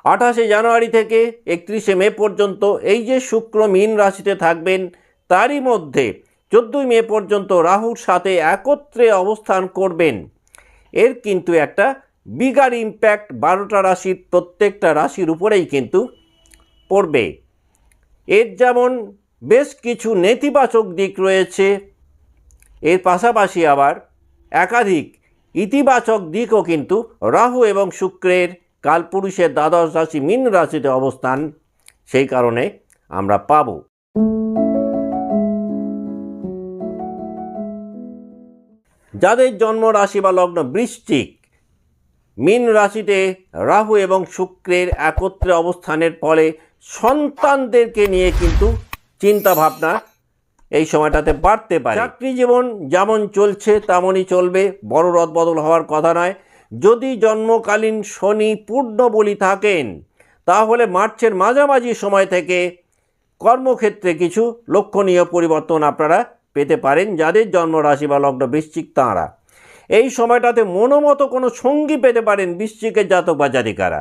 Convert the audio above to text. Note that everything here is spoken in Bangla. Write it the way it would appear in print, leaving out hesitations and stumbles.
28শে জানুয়ারি থেকে 31শে মে পর্যন্ত এই যে শুক্র মীন রাশিতে থাকবেন, তারই মধ্যে 14ই মে পর্যন্ত রাহুর সাথে একত্রে অবস্থান করবেন। এর কিন্তু একটা বিগার ইম্প্যাক্ট 12টা রাশির প্রত্যেকটা রাশির উপরেই কিন্তু পড়বে। এর যেমন বেশ কিছু নেতিবাচক দিক রয়েছে, এর পাশাপাশি আবার একাধিক ইতিবাচক দিকও কিন্তু রাহু এবং শুক্রের কালপুরুষের দ্বাদশ রাশি মীন রাশিতে অবস্থান সেই কারণে আমরা পাব। যাদের জন্ম রাশি বা লগ্ন বৃশ্চিক, মীন রাশিতে রাহু এবং শুক্রের একত্রে অবস্থানের ফলে সন্তানদেরকে নিয়ে কিন্তু চিন্তা ভাবনা এই সময়টাতে বাড়তে পারে। চাকরি জীবন যেমন চলছে তেমনই চলবে, বড় রদবদল হওয়ার কথা নয়। যদি জন্মকালীন শনি পূর্ণ বলি থাকেন, তাহলে মার্চের মাঝামাঝি সময় থেকে কর্মক্ষেত্রে কিছু লক্ষণীয় পরিবর্তন আপনারা পেতে পারেন। যাদের জন্ম রাশি বা লগ্ন বৃশ্চিক, তাঁরা এই সময়টাতে মনোমতো কোনো সঙ্গী পেতে পারেন বৃশ্চিকের জাতক বা জাতিকারা।